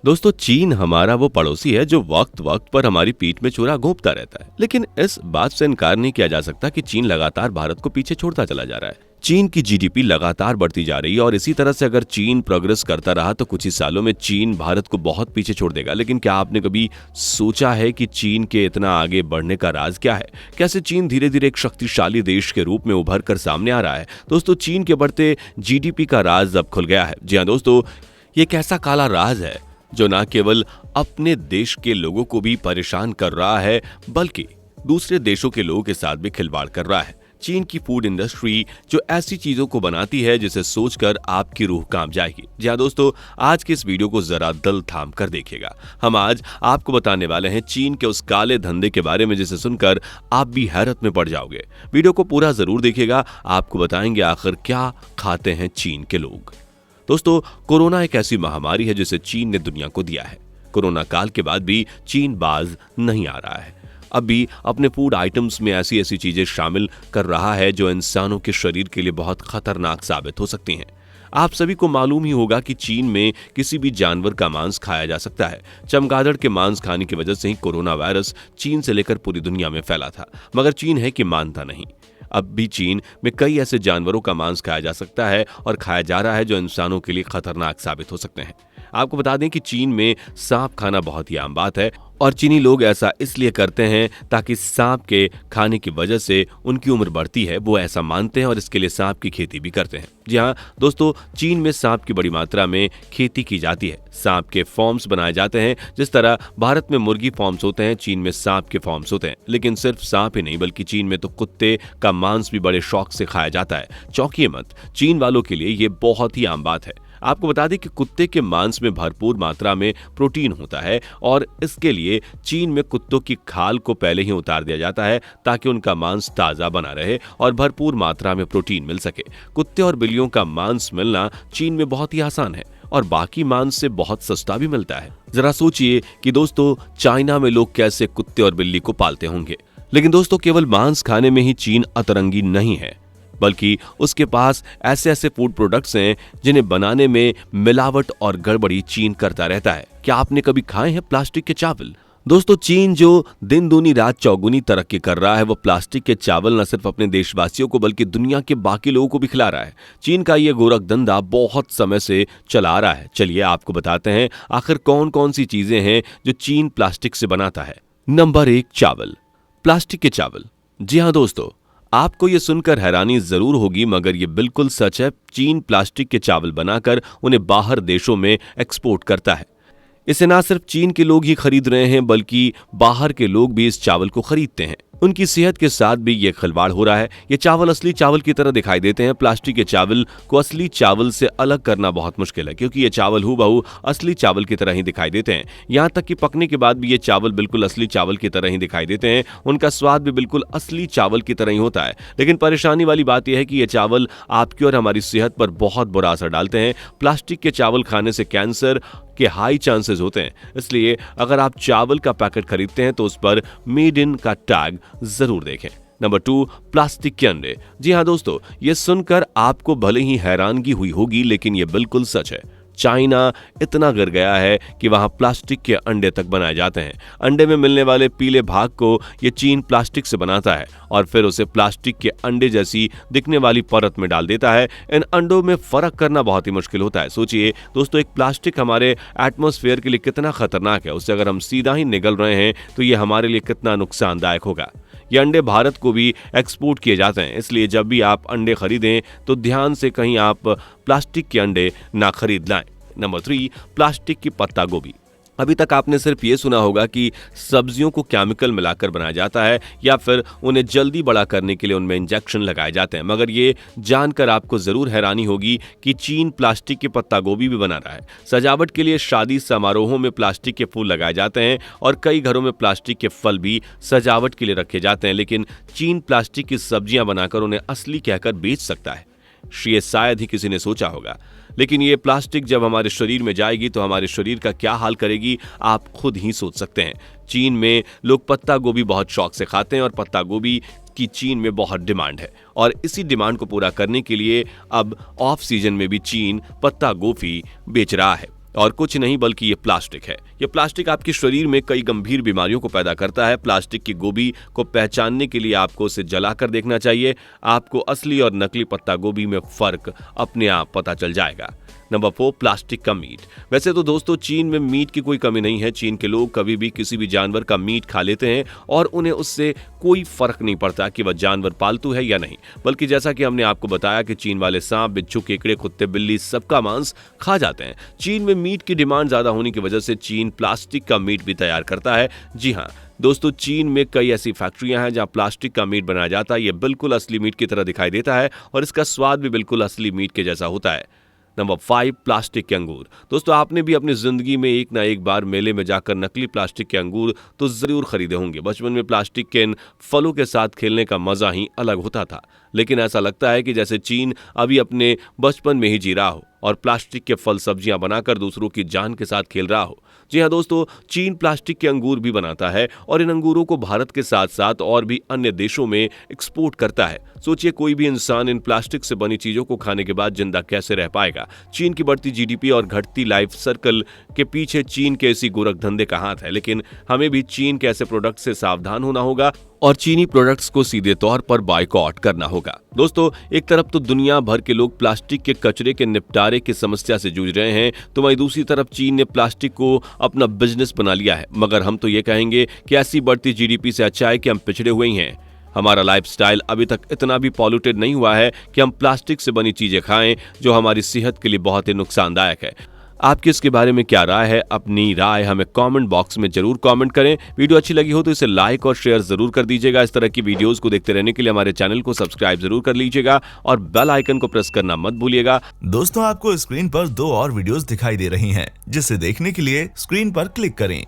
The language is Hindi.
दोस्तों, चीन हमारा वो पड़ोसी है जो वक्त वक्त पर हमारी पीठ में छुरा घोंपता रहता है, लेकिन इस बात से इनकार नहीं किया जा सकता कि चीन लगातार भारत को पीछे छोड़ता चला जा रहा है। चीन की जीडीपी लगातार बढ़ती जा रही है और इसी तरह से अगर चीन प्रोग्रेस करता रहा तो कुछ ही सालों में चीन भारत को बहुत पीछे छोड़ देगा। लेकिन क्या आपने कभी सोचा है कि चीन के इतना आगे बढ़ने का राज क्या है? कैसे चीन धीरे धीरे एक शक्तिशाली देश के रूप में उभर कर सामने आ रहा है? दोस्तों, चीन के बढ़ते जीडीपी का राज अब खुल गया है। जी हाँ दोस्तों, ये एक ऐसा काला राज है जो न केवल अपने देश के लोगों को भी परेशान कर रहा है, बल्कि दूसरे देशों के लोगों के साथ भी खिलवाड़ कर रहा है। चीन की फूड इंडस्ट्री जो ऐसी चीजों को बनाती है जिसे सोचकर आपकी रूह कांप जाएगी। जी हाँ दोस्तों, आज के इस वीडियो को जरा दिल थाम कर देखिएगा। हम आज आपको बताने वाले हैं चीन के उस काले धंधे के बारे में जिसे सुनकर आप भी हैरत में पड़ जाओगे। वीडियो को पूरा जरूर देखिएगा, आपको बताएंगे आखिर क्या खाते हैं चीन के लोग। दोस्तों, कोरोना एक ऐसी महामारी है जिसे चीन ने दुनिया को दिया है। कोरोना काल के बाद भी चीन बाज नहीं आ रहा है। अब भी अपने फूड आइटम्स में ऐसी ऐसी चीजें शामिल कर रहा है जो इंसानों के शरीर के लिए बहुत खतरनाक साबित हो सकती हैं। आप सभी को मालूम ही होगा कि चीन में किसी भी जानवर का मांस खाया जा सकता है। चमगादड़ के मांस खाने की वजह से ही कोरोना वायरस चीन से लेकर पूरी दुनिया में फैला था, मगर चीन है कि मानता नहीं। अब भी चीन में कई ऐसे जानवरों का मांस खाया जा सकता है और खाया जा रहा है जो इंसानों के लिए खतरनाक साबित हो सकते हैं। आपको बता दें कि चीन में सांप खाना बहुत ही आम बात है और चीनी लोग ऐसा इसलिए करते हैं ताकि सांप के खाने की वजह से उनकी उम्र बढ़ती है। वो ऐसा मानते हैं और इसके लिए सांप की खेती भी करते हैं। जी हाँ दोस्तों, चीन में सांप की बड़ी मात्रा में खेती की जाती है। सांप के फॉर्म्स बनाए जाते हैं। जिस तरह भारत में मुर्गी फॉर्म्स होते हैं, चीन में सांप के फॉर्म्स होते हैं। लेकिन सिर्फ सांप ही नहीं बल्कि चीन में तो कुत्ते का मांस भी बड़े शौक से खाया जाता है। चौंकिए मत, चीन वालों के लिए ये बहुत ही आम बात है। आपको बता दें कि कुत्ते के मांस में भरपूर मात्रा में प्रोटीन होता है और इसके लिए चीन में कुत्तों की खाल को पहले ही उतार दिया जाता है ताकि उनका मांस ताजा बना रहे और भरपूर मात्रा में प्रोटीन मिल सके। कुत्ते और बिल्लियों का मांस मिलना चीन में बहुत ही आसान है और बाकी मांस से बहुत सस्ता भी मिलता है। जरा सोचिए कि दोस्तों, चाइना में लोग कैसे कुत्ते और बिल्ली को पालते होंगे। लेकिन दोस्तों, केवल मांस खाने में ही चीन अतरंगी नहीं है, बल्कि उसके पास ऐसे ऐसे फूड प्रोडक्ट्स हैं जिन्हें बनाने में मिलावट और गड़बड़ी चीन करता रहता है। क्या आपने कभी खाए हैं प्लास्टिक के चावल? दोस्तों, चीन जो दिन दूनी रात चौगुनी तरक्की कर रहा है, वो प्लास्टिक के चावल न सिर्फ अपने देशवासियों को बल्कि दुनिया के बाकी लोगों को भी खिला रहा है। चीन का ये गोरख धंधा बहुत समय से चला आ रहा है। चलिए आपको बताते हैं आखिर कौन कौन सी चीजें हैं जो चीन प्लास्टिक से बनाता है। नंबर 1, चावल। प्लास्टिक के चावल। जी हाँ दोस्तों, आपको ये सुनकर हैरानी जरूर होगी मगर ये बिल्कुल सच है। चीन प्लास्टिक के चावल बनाकर उन्हें बाहर देशों में एक्सपोर्ट करता है। इसे ना सिर्फ चीन के लोग ही खरीद रहे हैं बल्कि बाहर के लोग भी इस चावल को खरीदते हैं। उनकी सेहत के साथ भी ये खिलवाड़ हो रहा है। ये चावल असली चावल की तरह दिखाई देते हैं। प्लास्टिक के चावल को असली चावल से अलग करना बहुत मुश्किल है क्योंकि ये चावल हूबहू असली चावल की तरह ही दिखाई देते हैं। यहाँ तक कि पकने के बाद भी ये चावल बिल्कुल असली चावल की तरह ही दिखाई देते हैं। उनका स्वाद भी बिल्कुल असली चावल की तरह ही होता है। लेकिन परेशानी वाली बात यह है कि ये चावल आपकी और हमारी सेहत पर बहुत बुरा असर डालते हैं। प्लास्टिक के चावल खाने से कैंसर के हाई चांसेस होते हैं। इसलिए अगर आप चावल का पैकेट खरीदते हैं तो उस पर मेड इन का टैग जरूर देखें। नंबर 2, प्लास्टिक के अंडे। जी हाँ दोस्तों, ये सुनकर आपको भले ही हैरानगी हुई होगी लेकिन ये बिल्कुल सच है। चाइना इतना गिर गया है कि वहां प्लास्टिक के अंडे तक बनाए जाते हैं। अंडे में मिलने वाले पीले भाग को ये चीन प्लास्टिक से बनाता है और फिर उसे प्लास्टिक के अंडे जैसी दिखने वाली परत में डाल देता है। इन अंडों में फर्क करना बहुत ही मुश्किल होता है। सोचिए दोस्तों, एक प्लास्टिक हमारे एटमॉस्फेयर के लिए कितना खतरनाक है। उससे अगर हम सीधा ही निगल रहे हैं तो ये हमारे लिए कितना नुकसानदायक होगा। ये अंडे भारत को भी एक्सपोर्ट किए जाते हैं। इसलिए जब भी आप अंडे खरीदें तो ध्यान से कहीं आप प्लास्टिक के अंडे ना खरीद लाएं। नंबर 3, प्लास्टिक की पत्ता गोभी। अभी तक आपने सिर्फ ये सुना होगा कि सब्जियों को केमिकल मिलाकर बनाया जाता है या फिर उन्हें जल्दी बड़ा करने के लिए उनमें इंजेक्शन लगाए जाते हैं, मगर ये जानकर आपको जरूर हैरानी होगी कि चीन प्लास्टिक के पत्ता गोभी भी बना रहा है। सजावट के लिए शादी समारोहों में प्लास्टिक के फूल लगाए जाते हैं और कई घरों में प्लास्टिक के फल भी सजावट के लिए रखे जाते हैं। लेकिन चीन प्लास्टिक की सब्जियां बनाकर उन्हें असली कहकर बेच सकता है। ये शायद ही किसी ने सोचा होगा। लेकिन ये प्लास्टिक जब हमारे शरीर में जाएगी तो हमारे शरीर का क्या हाल करेगी आप खुद ही सोच सकते हैं। चीन में लोग पत्ता गोभी बहुत शौक से खाते हैं और पत्ता गोभी की चीन में बहुत डिमांड है और इसी डिमांड को पूरा करने के लिए अब ऑफ सीजन में भी चीन पत्ता गोभी बेच रहा है और कुछ नहीं बल्कि ये प्लास्टिक है। ये प्लास्टिक आपके शरीर में कई गंभीर बीमारियों को पैदा करता है। प्लास्टिक की गोभी को पहचानने के लिए आपको उसे जलाकर देखना चाहिए। आपको असली और नकली पत्ता गोभी में फर्क अपने आप पता चल जाएगा। नंबर 4, प्लास्टिक का मीट। वैसे तो दोस्तों चीन में मीट की कोई कमी नहीं है। चीन के लोग कभी भी किसी भी जानवर का मीट खा लेते हैं और उन्हें उससे कोई फर्क नहीं पड़ता कि वह जानवर पालतू है या नहीं। बल्कि जैसा कि हमने आपको बताया कि चीन वाले सांप, बिच्छू, केकड़े, कुत्ते, बिल्ली सबका मांस खा जाते हैं। चीन में मीट की डिमांड ज्यादा होने की वजह से चीन प्लास्टिक का मीट भी तैयार करता है। जी हाँ दोस्तों, चीन में कई ऐसी फैक्ट्रियां हैं जहां प्लास्टिक का मीट बनाया जाता है। ये बिल्कुल असली मीट की तरह दिखाई देता है और इसका स्वाद भी बिल्कुल असली मीट के जैसा होता है। नंबर 5, प्लास्टिक के अंगूर। दोस्तों आपने भी अपनी जिंदगी में एक ना एक बार मेले में जाकर नकली प्लास्टिक के अंगूर तो जरूर खरीदे होंगे। बचपन में प्लास्टिक के इन फलों के साथ खेलने का मजा ही अलग होता था, लेकिन ऐसा लगता है कि जैसे चीन अभी अपने बचपन में ही जी रहा हो और प्लास्टिक के फल सब्जियां बनाकर दूसरों की जान के साथ खेल रहा हो। जी हाँ दोस्तों, चीन प्लास्टिक के अंगूर भी बनाता है और इन अंगूरों को भारत के साथ साथ और भी अन्य देशों में एक्सपोर्ट करता है। सोचिए कोई भी इंसान इन प्लास्टिक से बनी चीजों को खाने के बाद जिंदा कैसे रह पाएगा। चीन की बढ़ती जीडीपी और घटती लाइफ सर्कल के पीछे चीन के इसी गोरख धंधे का हाथ है, लेकिन हमें भी चीन के ऐसे प्रोडक्ट से सावधान होना होगा और चीनी प्रोडक्ट्स को सीधे तौर पर बायकॉट करना होगा। दोस्तों एक तरफ तो दुनिया भर के लोग प्लास्टिक के कचरे के निपटारे की समस्या से जूझ रहे हैं, तो वहीं दूसरी तरफ चीन ने प्लास्टिक को अपना बिजनेस बना लिया है। मगर हम तो ये कहेंगे कि ऐसी बढ़ती जीडीपी से अच्छा है कि हम पिछड़े हुए ही हैं। हमारा लाइफस्टाइल अभी तक इतना भी पॉल्यूटेड नहीं हुआ है कि हम प्लास्टिक से बनी चीजें खाएं जो हमारी सेहत के लिए बहुत ही नुकसानदायक है। आपकी इसके बारे में क्या राय है? अपनी राय हमें कमेंट बॉक्स में जरूर कमेंट करें। वीडियो अच्छी लगी हो तो इसे लाइक और शेयर जरूर कर दीजिएगा। इस तरह की वीडियोस को देखते रहने के लिए हमारे चैनल को सब्सक्राइब जरूर कर लीजिएगा और बेल आइकन को प्रेस करना मत भूलिएगा। दोस्तों आपको स्क्रीन पर 2 और वीडियोस दिखाई दे रही हैं, जिसे देखने के लिए स्क्रीन पर क्लिक करें।